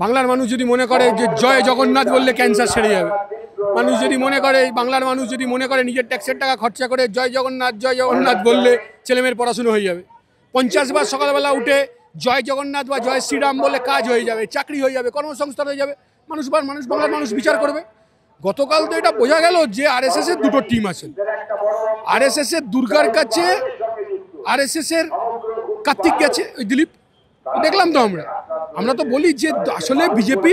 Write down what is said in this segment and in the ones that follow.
বাংলার মানুষ যদি মনে করে যে জয় জগন্নাথ বললে ক্যান্সার সেরে যাবে, মানুষ যদি মনে করে, বাংলার মানুষ যদি মনে করে নিজের ট্যাক্সের টাকা খরচা করে জয় জগন্নাথ বললে ছেলেমেয়ের পড়াশুনো হয়ে যাবে, 50 বার সকালবেলা উঠে জয় জগন্নাথ বা জয় শ্রীরাম বললে কাজ হয়ে যাবে, চাকরি হয়ে যাবে, কর্মসংস্থান হয়ে যাবে, বাংলার মানুষ বিচার করবে। গতকাল তো এটা বোঝা গেল যে আরএসএস এর দুটো টিম আছে। আরএসএস এর দুর্গার কাছে আরএসএস এর কার্তিক গেছে, ওই দিলীপ, দেখলাম তো আমরা তো বলি যে আসলে বিজেপি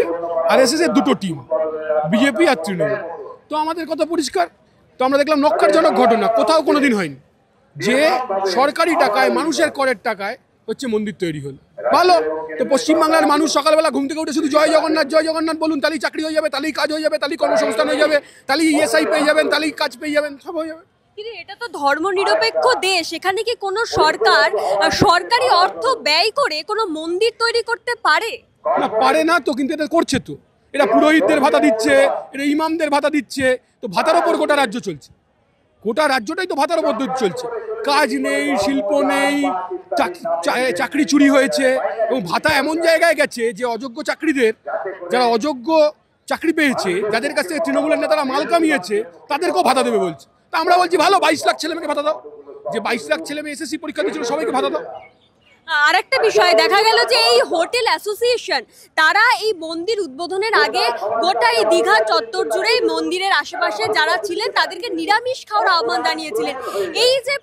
আরএসএস এর দুটো টিম, বিজেপি আর তৃণমূল। তো আমাদের কথা পরিষ্কার, তো আমরা দেখলাম নক্কারজনক ঘটনা, কোথাও কোনোদিন হয়নি যে সরকারি টাকায়, মানুষের করের টাকায় হচ্ছে মন্দির তৈরি হল। ভালো, তো পশ্চিমবাংলার মানুষ সকালবেলা ঘুম থেকে উঠে শুধু জয় জগন্নাথ বলুন, তাহলেই চাকরি হয়ে যাবে, তাহলেই কাজ হয়ে যাবে, তাহলেই কর্মসংস্থান হয়ে যাবে, তাহলেই ইএসআই পেয়ে যাবেন, তাহলেই কাজ পেয়ে যাবেন, সব হয়ে যাবে। কিন্তু এটা তো ধর্মনিরপেক্ষ দেশ, এখানে কি কোনো সরকার সরকারি অর্থ ব্যয় করে কোনো মন্দির তৈরি করতে পারে? না, পারে না তো, কিন্তু এটা করছে তো। এটা পুরোহিতদের ভাতা দিচ্ছে, এটা ইমামদের ভাতা দিচ্ছে, তো ভাতার ওপর গোটা রাজ্য চলছে, গোটা রাজ্যটাই তো ভাতার ওপর চলছে। কাজ নেই, শিল্প নেই, চাকরি চুরি হয়েছে, এবং ভাতা এমন জায়গায় গেছে যে অযোগ্য চাকরিদের, যারা অযোগ্য চাকরি পেয়েছে, যাদের কাছ থেকে তৃণমূলের নেতারা মাল কামিয়েছে, তাদেরকেও ভাতা দেবে বলছে। তা আমরা বলছি ভালো, 22 লাখ ছেলে মেয়েকে ভাতা দাও, যে 22 লাখ ছেলে মেয়ে এসএসসি পরীক্ষা দিয়েছিল সবাইকে ভাতা দাও। আর একটা বিষয় দেখা গেল যে এই হোটেল অ্যাসোসিয়েশন তারা এই মন্দির উদ্বোধনের আগে গোটা এই দীঘা চত্বর জুড়ে মন্দিরের আশেপাশে যারা ছিলেন তাদেরকে নিরামিষ খাওয়ার আহ্বান জানিয়েছিলেন। এই যে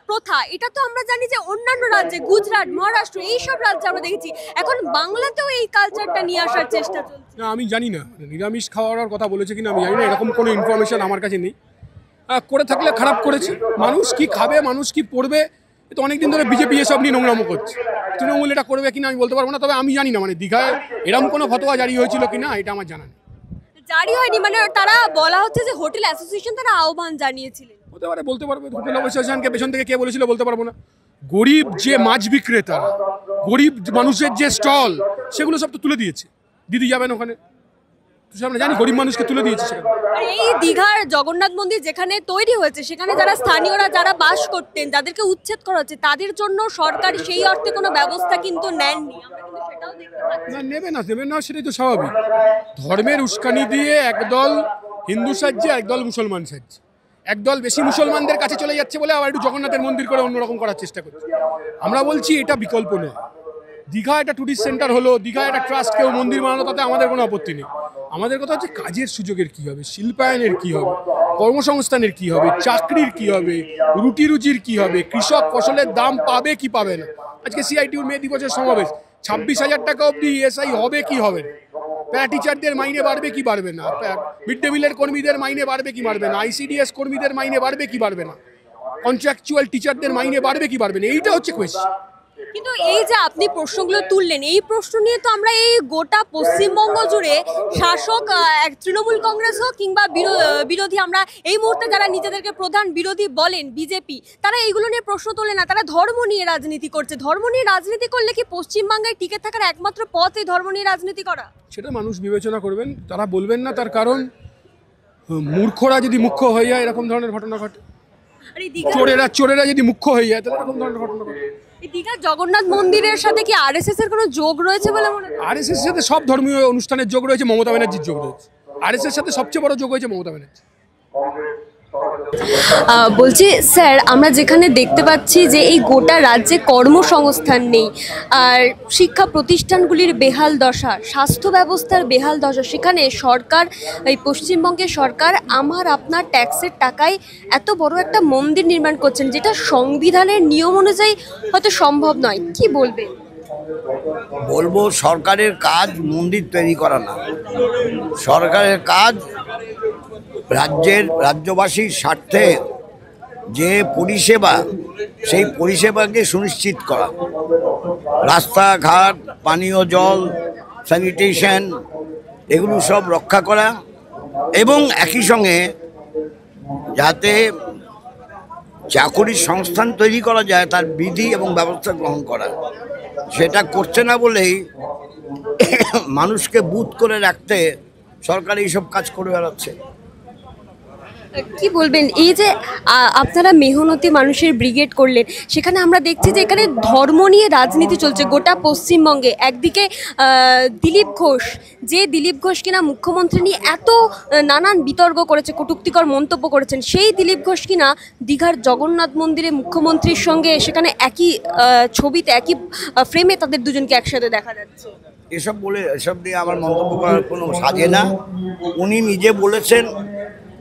প্রথা, এটা তো আমরা জানি যে অন্যান্য রাজ্যে, গুজরাট, মহারাষ্ট্র, এইসব রাজ্যে আমরা দেখেছি, এখন বাংলাতেও এই কালচারটা নিয়ে আসার চেষ্টা চলছে। আমি জানি না নিরামিষ খাওয়ার কথা বলেছে কিনা, আমি জানি না, এরকম কোনো ইনফরমেশন আমার কাছে নেই। করে থাকলে খারাপ করেছে। মানুষ কি খাবে, মানুষ কি পড়বে, তো অনেকদিন ধরে বিজেপি এসব নিয়ে নোংরামো করছে। তৃণমূল এটা করবে কিনা আমি বলতে পারবো না, তবে আমি জানি না মানে দীঘায় এরকম কোনো ফতোয়া জারি হয়েছিল কিনা এটা আমার জানা নেই। জারি হয়নি মানে তারা বলা হচ্ছে যে হোটেল অ্যাসোসিয়েশন তারা আহ্বান জানিয়েছিলেন। হতে পারে, বলতে পারবে। হোটেল অ্যাসোসিয়েশনকে পেছন থেকে কে বলেছিল বলতে পারবো না। গরিব যে মাছ বিক্রেতা, গরিব মানুষের যে স্টল, সেগুলো সব তো তুলে দিয়েছে। দিদি যাবেন ওখানে, আমরা জানি গরিব মানুষকে তুলে দিয়েছে। এই দীঘার জগন্নাথ মন্দির যেখানে তৈরি হয়েছে, সেখানে যারা স্থানীয়রা যারা বাস করতেন, যাদেরকে উচ্ছেদ করা হচ্ছে, তাদের জন্য সরকার সেই অর্থে কোনো ব্যবস্থা কিন্তু নেননি। না, নেবে না, সেটাই তো স্বাভাবিক। ধর্মের উস্কানি দিয়ে একদল হিন্দু সাজছে, একদল মুসলমান সাজছে। একদল বেশি মুসলমানদের কাছে চলে যাচ্ছে বলে আবার একটু জগন্নাথের মন্দির করে অন্যরকম করার চেষ্টা করছে। আমরা বলছি এটা বিকল্প নয়। দীঘা একটা টুরিস্ট সেন্টার হলো, দীঘা একটা ট্রাস্ট, কেউ মন্দির বানানো, তাতে আমাদের কোনো আপত্তি নেই। আমাদের কথা হচ্ছে কাজের সুযোগের কি হবে, শিল্পায়নের কি হবে, কর্মসংস্থানের কি হবে, চাকরির কি হবে, রুটি রুজির কি হবে, কৃষক ফসলের দাম পাবে কি পাবে না। আজকে সিআইটিউর মে দিবসের সমাবেশ, 26,000 টাকা অবধি ইএসআই হবে কি হবে না, প্যারা টিচারদের মাইনে বাড়বে কি বাড়বে না, মিড ডে মিলের কর্মীদের মাইনে বাড়বে কি বাড়বে না, আইসিডিএস কর্মীদের মাইনে বাড়বে কি বাড়বে না, কন্ট্রাকচুয়াল টিচারদের মাইনে বাড়বে কি বাড়বে না, এইটা হচ্ছে কোয়েশ্চেন। কিন্তু এই যে আপনি প্রশ্নগুলো তুললেন, এই প্রশ্ন নিয়ে তো আমরা এই গোটা পশ্চিমবঙ্গ জুড়ে শাসক তৃণমূল কংগ্রেস হোক কিংবা বিরোধী, আমরা এই মুহূর্তে যারা নিজেদেরকে প্রধান বিরোধী বলেন বিজেপি, তারা এইগুলো নিয়ে প্রশ্ন তোলে না, তারা ধর্ম নিয়ে রাজনীতি করছে। ধর্ম নিয়ে রাজনীতি করলে কি পশ্চিমবাংলায় টিকে থাকার একমাত্র পথ এই ধর্ম নিয়ে রাজনীতি করা? সেটা মানুষ বিবেচনা করবেন, তারা বলবেন না। তার কারণ মূর্খরা যদি মুখ্য হয়ে যায় এরকম ধরনের ঘটনা ঘটে, চোরেরা যদি মুখ্য হয়ে যায় তাহলে এরকম ধরনের ঘটনা ঘটে। দীঘার জগন্নাথ মন্দিরের সাথে কি আরএসএস এর কোনো যোগ রয়েছে বলে মনে হয়? আরএসএস এর সাথে সব ধর্মীয় অনুষ্ঠানের যোগ রয়েছে, মমতা ব্যানার্জির যোগ রয়েছে। আরএসএস এর সাথে সবচেয়ে বড় যোগ হয়েছে মমতা ব্যানার্জি। বলছি স্যার, আমরা যেখানে দেখতে পাচ্ছি যে এই গোটা রাজ্যে কর্মসংস্থান নেই, আর শিক্ষা প্রতিষ্ঠানগুলির বেহাল দশা, স্বাস্থ্য ব্যবস্থার বেহাল দশা, সেখানে সরকার, এই পশ্চিমবঙ্গের সরকার আমার আপনার ট্যাক্সের টাকায় এত বড় একটা মন্দির নির্মাণ করছেন, যেটা সংবিধানের নিয়ম অনুযায়ী হয়তো সম্ভব নয়, কি বলবেন? বলবো সরকারের কাজ মন্দির তৈরি করা না, সরকারের কাজ রাজ্যবাসীর স্বার্থে যে পরিষেবা, সেই পরিষেবাকে সুনিশ্চিত করা, রাস্তাঘাট, পানীয় জল, স্যানিটেশন, এগুলো সব রক্ষা করা, এবং একই সঙ্গে যাতে চাকরির সংস্থান তৈরি করা যায় তার বিধি এবং ব্যবস্থা গ্রহণ করা। সেটা করছে না বলেই মানুষকে বুথ করে রাখতে সরকার এইসব কাজ করে বেড়াচ্ছে। কি বলবেন এই যে আপনারা মেহনতি মানুষের ব্রিগেড করলেন, সেখানে আমরা দেখছি যে এখানে ধর্ম নিয়ে রাজনীতি চলছে গোটা পশ্চিমবঙ্গে। একদিকে দিলীপ ঘোষ, যে দিলীপ ঘোষ কিনা মুখ্যমন্ত্রী নিয়ে এত নানান বিতর্ক করেছে, কটূক্তিকর মন্তব্য করেছেন, সেই দিলীপ ঘোষ কিনা দীঘার জগন্নাথ মন্দিরে মুখ্যমন্ত্রীর সঙ্গে সেখানে একই ছবিতে একই ফ্রেমে তাদের দুজনকে একসাথে দেখা যাচ্ছে। এসব নিয়ে আমার মন্তব্য করার কোনো সাজে না। উনি নিজে বলেছেন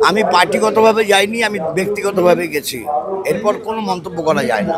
আমি পার্টিগতভাবে যাইনি, আমি ব্যক্তিগতভাবে গেছি, এরপর কোনো মন্তব্য করা যায় না।